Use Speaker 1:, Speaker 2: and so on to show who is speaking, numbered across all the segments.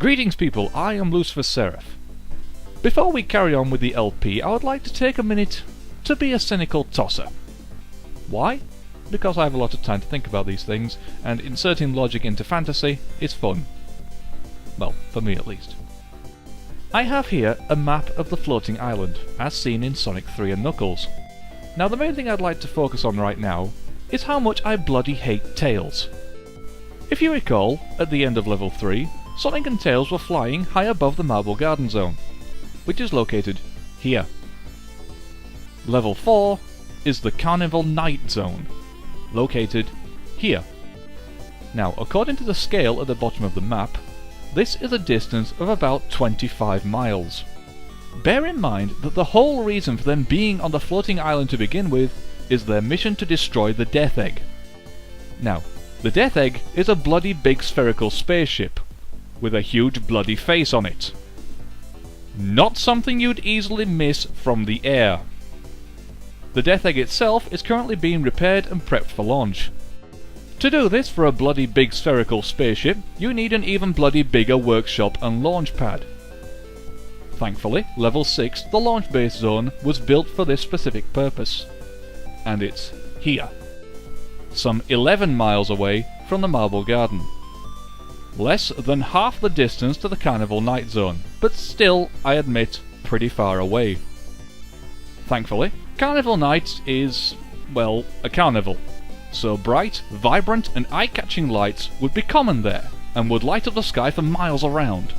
Speaker 1: Greetings people, I am Lucifer Seraph. Before we carry on with the LP, I would like to take a minute to be a cynical tosser. Why? Because I have a lot of time to think about these things, and inserting logic into fantasy is fun. Well, for me at least. I have here a map of the floating island, as seen in Sonic 3 and Knuckles. Now the main thing I'd like to focus on right now is how much I bloody hate Tails. If you recall, at the end of level 3, Sonic and Tails were flying high above the Marble Garden Zone, which is located here. Level 4 is the Carnival Night Zone, located here. Now, according to the scale at the bottom of the map, this is a distance of about 25 miles. Bear in mind that the whole reason for them being on the floating island to begin with is their mission to destroy the Death Egg. Now, the Death Egg is a bloody big spherical spaceship, with a huge bloody face on it. Not something you'd easily miss from the air. The Death Egg itself is currently being repaired and prepped for launch. To do this for a bloody big spherical spaceship, you need an even bloody bigger workshop and launch pad. Thankfully, level 6, the launch base zone, was built for this specific purpose. And it's here. Some 11 miles away from the Marble Garden. Less than half the distance to the Carnival Night Zone, but still, I admit, pretty far away. Thankfully, Carnival Night is, well, a carnival. So bright, vibrant and eye-catching lights would be common there, and would light up the sky for miles around.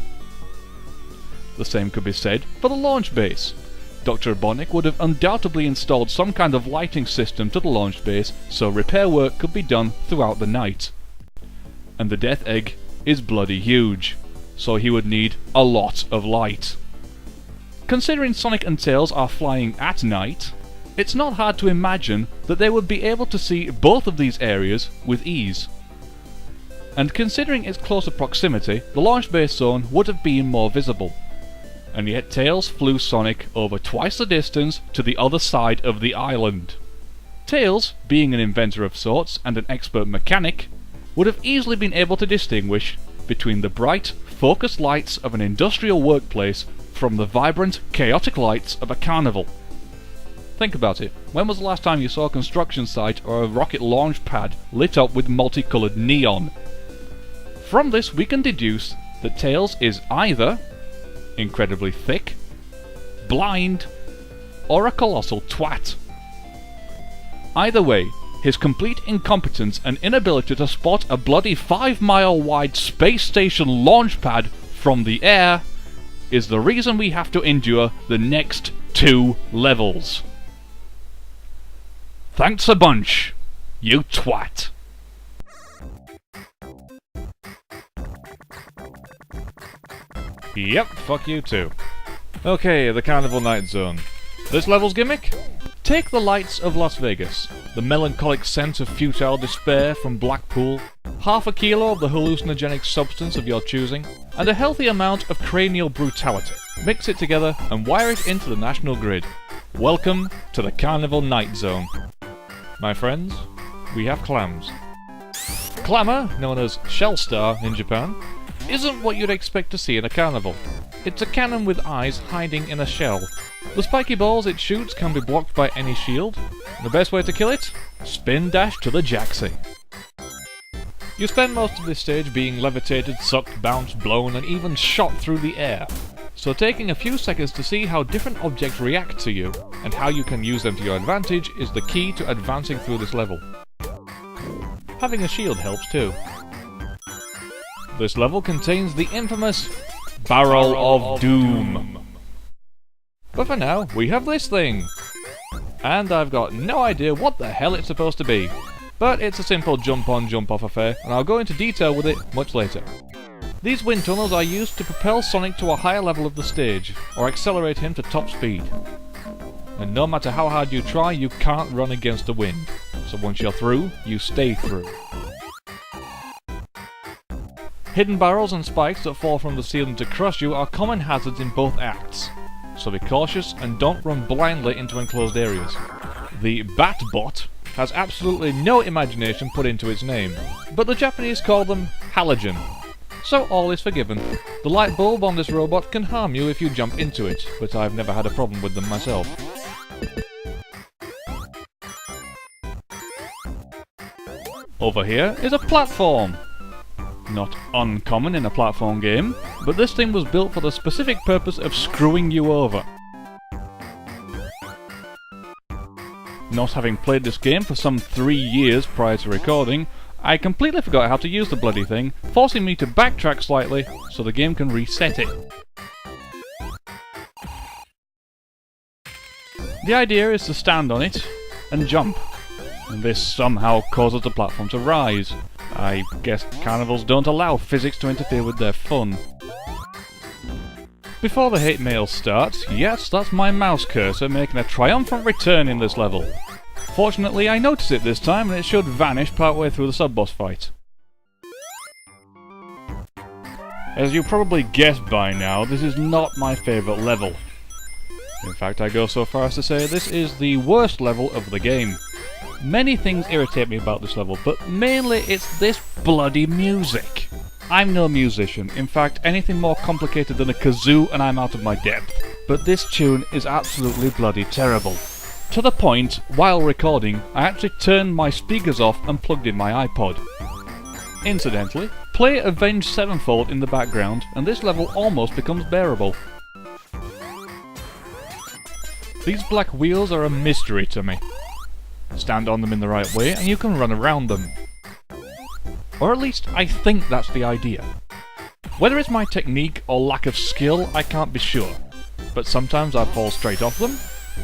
Speaker 1: The same could be said for the launch base. Dr. Robotnik would have undoubtedly installed some kind of lighting system to the launch base so repair work could be done throughout the night. And the Death Egg is bloody huge, so he would need a lot of light. Considering Sonic and Tails are flying at night, it's not hard to imagine that they would be able to see both of these areas with ease. And considering its closer proximity, the launch base zone would have been more visible. And yet Tails flew Sonic over twice the distance to the other side of the island. Tails, being an inventor of sorts and an expert mechanic, would have easily been able to distinguish between the bright, focused lights of an industrial workplace from the vibrant, chaotic lights of a carnival. Think about it. When was the last time you saw a construction site or a rocket launch pad lit up with multicoloured neon? From this we can deduce that Tails is either incredibly thick, blind, or a colossal twat. Either way, his complete incompetence and inability to spot a bloody 5-mile wide space station launch pad from the air is the reason we have to endure the next 2 levels. Thanks a bunch, you twat. Yep, fuck you too. Okay, the Carnival Night Zone. This level's gimmick? Take the lights of Las Vegas, the melancholic sense of futile despair from Blackpool, half a kilo of the hallucinogenic substance of your choosing, and a healthy amount of cranial brutality. Mix it together and wire it into the national grid. Welcome to the Carnival Night Zone. My friends, we have clams. Clamor, known as shell star in Japan, isn't what you'd expect to see in a carnival. It's a cannon with eyes hiding in a shell. The spiky balls it shoots can be blocked by any shield. The best way to kill it? Spin dash to the jacksie. You spend most of this stage being levitated, sucked, bounced, blown, and even shot through the air. So taking a few seconds to see how different objects react to you, and how you can use them to your advantage, is the key to advancing through this level. Having a shield helps too. This level contains the infamous Barrel of Doom. But for now, we have this thing. And I've got no idea what the hell it's supposed to be. But it's a simple jump-on, jump-off affair, and I'll go into detail with it much later. These wind tunnels are used to propel Sonic to a higher level of the stage, or accelerate him to top speed. And no matter how hard you try, you can't run against the wind. So once you're through, you stay through. Hidden barrels and spikes that fall from the ceiling to crush you are common hazards in both acts, so be cautious and don't run blindly into enclosed areas. The Batbot has absolutely no imagination put into its name, but the Japanese call them halogen, so all is forgiven. The light bulb on this robot can harm you if you jump into it, but I've never had a problem with them myself. Over here is a platform. Not uncommon in a platform game, but this thing was built for the specific purpose of screwing you over. Not having played this game for some 3 years prior to recording, I completely forgot how to use the bloody thing, forcing me to backtrack slightly so the game can reset it. The idea is to stand on it and jump, and this somehow causes the platform to rise. I guess carnivals don't allow physics to interfere with their fun. Before the hate mail starts, yes, that's my mouse cursor making a triumphant return in this level. Fortunately, I noticed it this time and it should vanish partway through the sub-boss fight. As you probably guessed by now, this is not my favourite level. In fact, I go so far as to say this is the worst level of the game. Many things irritate me about this level, but mainly it's this bloody music. I'm no musician, in fact anything more complicated than a kazoo and I'm out of my depth. But this tune is absolutely bloody terrible. To the point, while recording, I actually turned my speakers off and plugged in my iPod. Incidentally, play Avenged Sevenfold in the background and this level almost becomes bearable. These black wheels are a mystery to me. Stand on them in the right way and you can run around them. Or at least I think that's the idea. Whether it's my technique or lack of skill, I can't be sure. But sometimes I fall straight off them,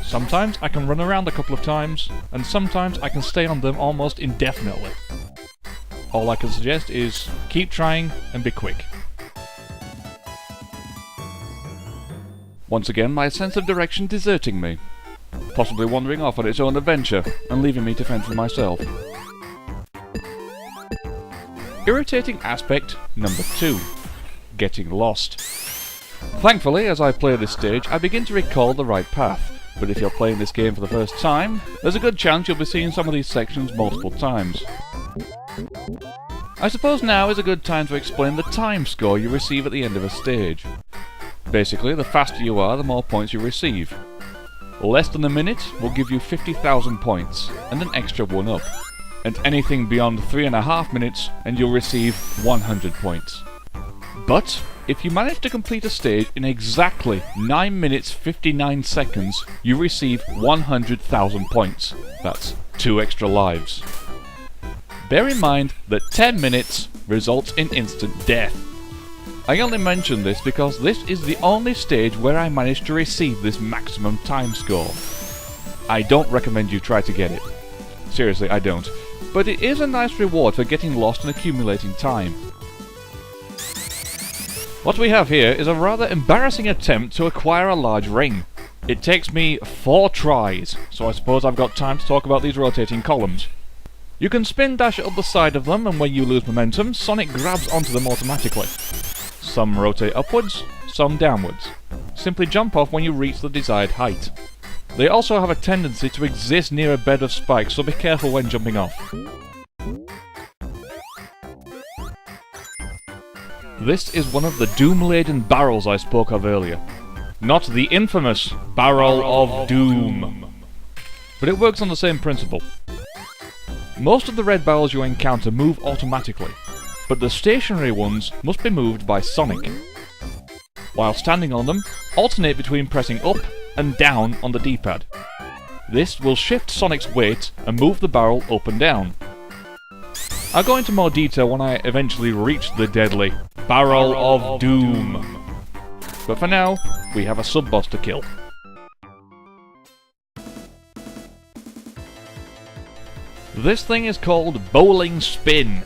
Speaker 1: sometimes I can run around a couple of times, and sometimes I can stay on them almost indefinitely. All I can suggest is keep trying and be quick. Once again, my sense of direction deserting me, possibly wandering off on its own adventure and leaving me to fend for myself. Irritating aspect number 2. Getting lost. Thankfully, as I play this stage, I begin to recall the right path, but if you're playing this game for the first time, there's a good chance you'll be seeing some of these sections multiple times. I suppose now is a good time to explain the time score you receive at the end of a stage. Basically, the faster you are, the more points you receive. Less than a minute will give you 50,000 points, and an extra 1 up. And anything beyond 3.5 minutes and you'll receive 100 points. But, if you manage to complete a stage in exactly 9 minutes 59 seconds, you receive 100,000 points. That's 2 extra lives. Bear in mind that 10 minutes results in instant death. I only mention this because this is the only stage where I managed to receive this maximum time score. I don't recommend you try to get it. Seriously, I don't. But it is a nice reward for getting lost and accumulating time. What we have here is a rather embarrassing attempt to acquire a large ring. It takes me 4 tries, so I suppose I've got time to talk about these rotating columns. You can spin dash up the side of them, and when you lose momentum, Sonic grabs onto them automatically. Some rotate upwards, some downwards. Simply jump off when you reach the desired height. They also have a tendency to exist near a bed of spikes, so be careful when jumping off. This is one of the doom-laden barrels I spoke of earlier. Not the infamous Barrel of Doom. But it works on the same principle. Most of the red barrels you encounter move automatically, but the stationary ones must be moved by Sonic. While standing on them, alternate between pressing up and down on the D-pad. This will shift Sonic's weight and move the barrel up and down. I'll go into more detail when I eventually reach the deadly Barrel of Doom. But for now, we have a sub-boss to kill. This thing is called Bowling Spin,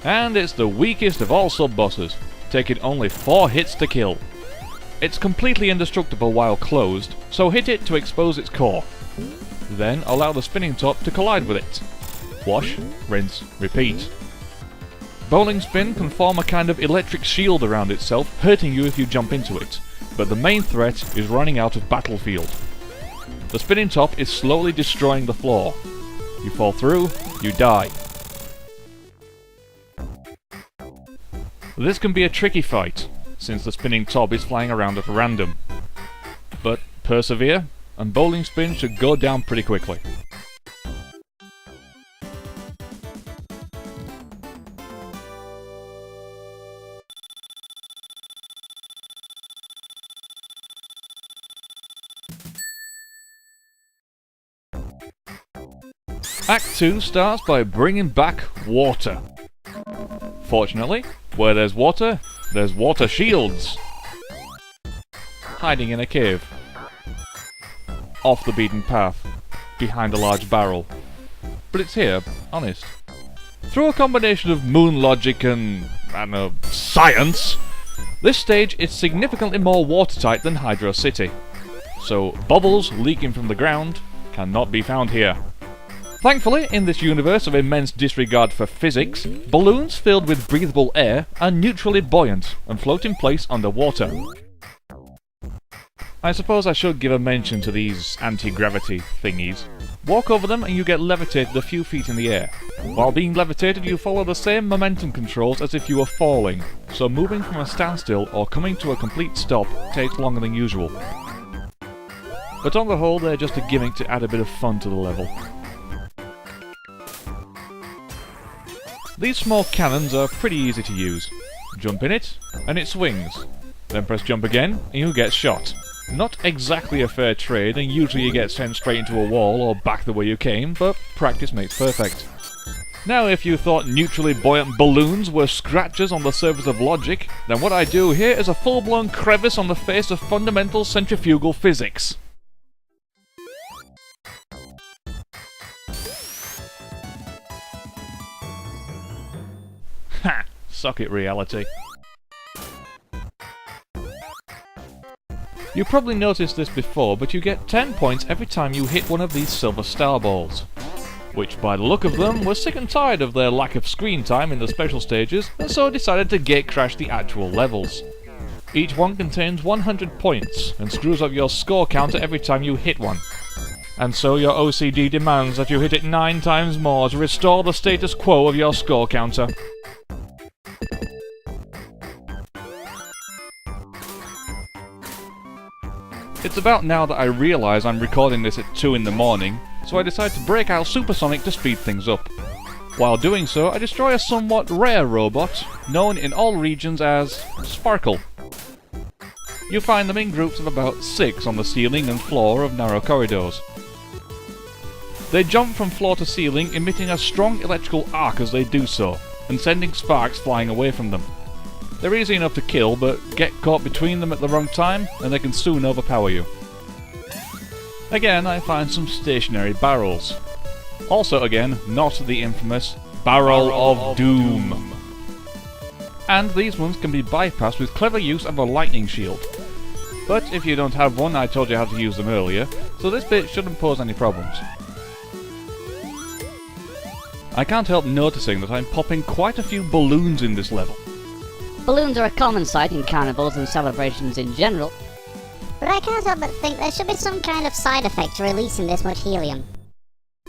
Speaker 1: and it's the weakest of all sub-bosses, taking only 4 hits to kill. It's completely indestructible while closed, so hit it to expose its core. Then allow the spinning top to collide with it. Wash, rinse, repeat. Bowling Spin can form a kind of electric shield around itself, hurting you if you jump into it, but the main threat is running out of battlefield. The spinning top is slowly destroying the floor. You fall through, you die. This can be a tricky fight, since the spinning top is flying around at random. But persevere, and bowling spin should go down pretty quickly. Act 2 starts by bringing back water. Fortunately, where there's water shields. Hiding in a cave. Off the beaten path, behind a large barrel. But it's here, honest. Through a combination of moon logic and, I don't know, science, this stage is significantly more watertight than Hydro City. So bubbles leaking from the ground cannot be found here. Thankfully, in this universe of immense disregard for physics, balloons filled with breathable air are neutrally buoyant and float in place underwater. I suppose I should give a mention to these anti-gravity thingies. Walk over them and you get levitated a few feet in the air. While being levitated, you follow the same momentum controls as if you were falling, so moving from a standstill or coming to a complete stop takes longer than usual. But on the whole, they're just a gimmick to add a bit of fun to the level. These small cannons are pretty easy to use. Jump in it, and it swings. Then press jump again, and you get shot. Not exactly a fair trade, and usually you get sent straight into a wall or back the way you came, but practice makes perfect. Now if you thought neutrally buoyant balloons were scratches on the surface of logic, then what I do here is a full-blown crevice on the face of fundamental centrifugal physics. Ha! Suck it, reality. You probably noticed this before, but you get 10 points every time you hit one of these silver star balls. Which, by the look of them, were sick and tired of their lack of screen time in the special stages, and so decided to gate-crash the actual levels. Each one contains 100 points, and screws up your score counter every time you hit one. And so your OCD demands that you hit it 9 times more to restore the status quo of your score counter. It's about now that I realise I'm recording this at 2 in the morning, so I decide to break out Supersonic to speed things up. While doing so, I destroy a somewhat rare robot, known in all regions as Sparkle. You find them in groups of about 6 on the ceiling and floor of narrow corridors. They jump from floor to ceiling, emitting a strong electrical arc as they do so, and sending sparks flying away from them. They're easy enough to kill, but get caught between them at the wrong time, and they can soon overpower you. Again, I find some stationary barrels. Also again, not the infamous Barrel of Doom. And these ones can be bypassed with clever use of a lightning shield. But if you don't have one, I told you how to use them earlier, so this bit shouldn't pose any problems. I can't help noticing that I'm popping quite a few balloons in this level.
Speaker 2: Balloons are a common sight in carnivals and celebrations in general.
Speaker 3: But I can't help but think there should be some kind of side effect to releasing this much helium.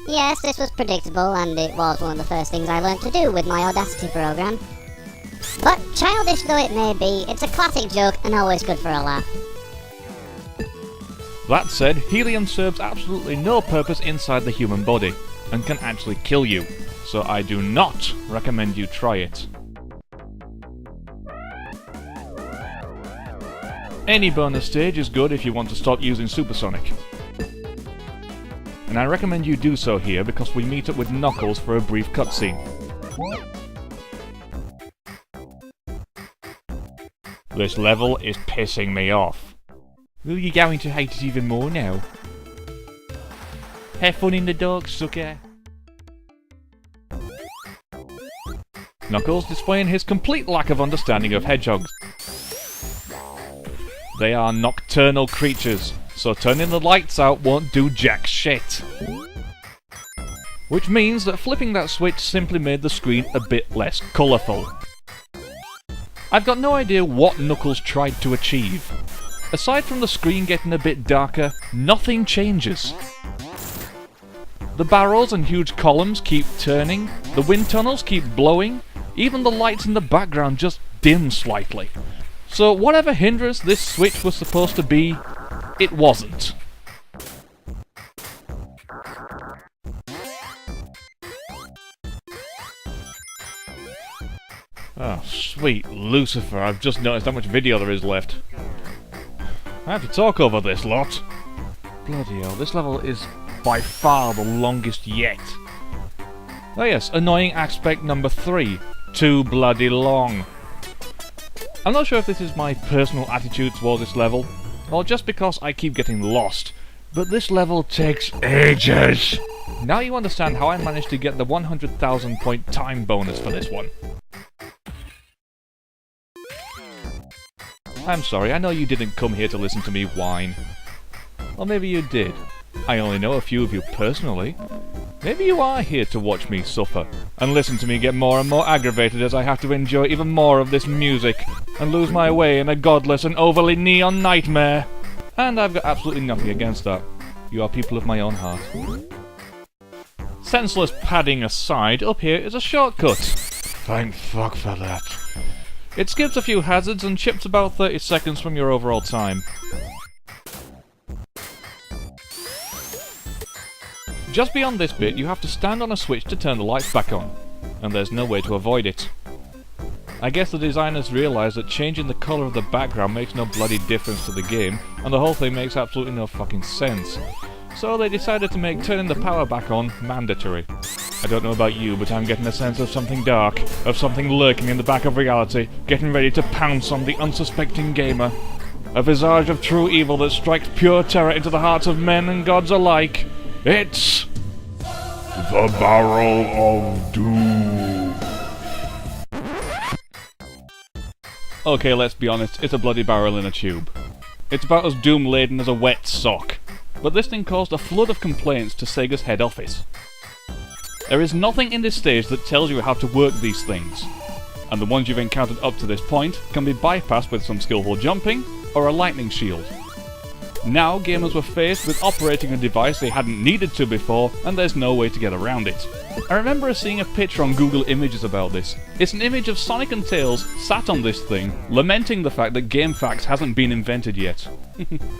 Speaker 3: Yes, this was predictable, and it was one of the first things I learned to do with my Audacity program. But childish though it may be, it's a classic joke and always good for a laugh.
Speaker 1: That said, helium serves absolutely no purpose inside the human body, and can actually kill you, so I do not recommend you try it. Any bonus stage is good if you want to stop using Supersonic. And I recommend you do so here because we meet up with Knuckles for a brief cutscene. This level is pissing me off. Well, you're going to hate it even more now. Have fun in the dark, sucker. Knuckles displaying his complete lack of understanding of hedgehogs. They are nocturnal creatures, so turning the lights out won't do jack shit. Which means that flipping that switch simply made the screen a bit less colourful. I've got no idea what Knuckles tried to achieve. Aside from the screen getting a bit darker, nothing changes. The barrels and huge columns keep turning, the wind tunnels keep blowing, even the lights in the background just dim slightly. So whatever hindrance this switch was supposed to be, it wasn't. Oh, sweet Lucifer, I've just noticed how much video there is left. I have to talk over this lot. Bloody hell, this level is by far the longest yet. Oh yes, annoying aspect number 3. Too bloody long. I'm not sure if this is my personal attitude towards this level, or just because I keep getting lost, but this level takes ages. Now you understand how I managed to get the 100,000 point time bonus for this one. I'm sorry, I know you didn't come here to listen to me whine. Or maybe you did. I only know a few of you personally. Maybe you are here to watch me suffer, and listen to me get more and more aggravated as I have to enjoy even more of this music, and lose my way in a godless and overly neon nightmare. And I've got absolutely nothing against that. You are people of my own heart. Senseless padding aside, up here is a shortcut. Thank fuck for that. It skips a few hazards and chips about 30 seconds from your overall time. Just beyond this bit, you have to stand on a switch to turn the lights back on, and there's no way to avoid it. I guess the designers realised that changing the colour of the background makes no bloody difference to the game, and the whole thing makes absolutely no fucking sense. So they decided to make turning the power back on mandatory. I don't know about you, but I'm getting a sense of something dark, of something lurking in the back of reality, getting ready to pounce on the unsuspecting gamer. A visage of true evil that strikes pure terror into the hearts of men and gods alike. It's... the Barrel of Doom. Okay, let's be honest, it's a bloody barrel in a tube. It's about as doom-laden as a wet sock. But this thing caused a flood of complaints to Sega's head office. There is nothing in this stage that tells you how to work these things, and the ones you've encountered up to this point can be bypassed with some skillful jumping or a lightning shield. Now gamers were faced with operating a device they hadn't needed to before, and there's no way to get around it. I remember seeing a picture on Google Images about this. It's an image of Sonic and Tails sat on this thing, lamenting the fact that GameFAQs hasn't been invented yet.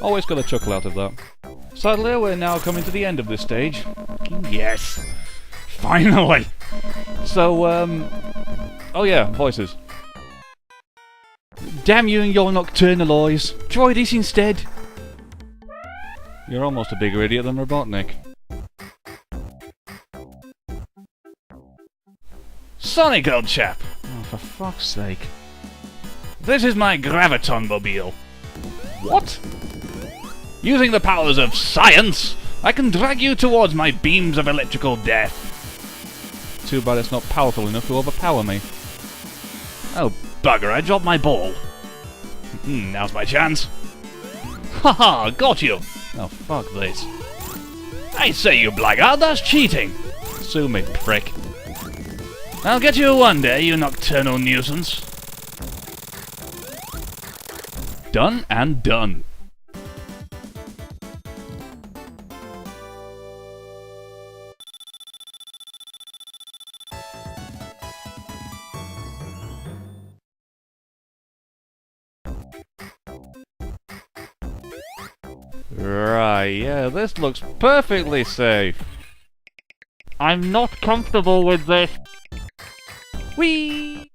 Speaker 1: Always got a chuckle out of that. Sadly, we're now coming to the end of this stage. Yes! Finally! So, oh yeah, voices. Damn you and your nocturnal eyes! Try this instead! You're almost a bigger idiot than Robotnik. Sonic, old chap! Oh, for fuck's sake. This is my Graviton-mobile. What? Using the powers of science, I can drag you towards my beams of electrical death. Too bad it's not powerful enough to overpower me. Oh, bugger, I dropped my ball. Now's my chance. Haha, got you! Oh, fuck this. I say, you blackguard, that's cheating! Sue me, prick. I'll get you one day, you nocturnal nuisance. Done and done. Right, yeah, this looks perfectly safe. I'm not comfortable with this. Whee!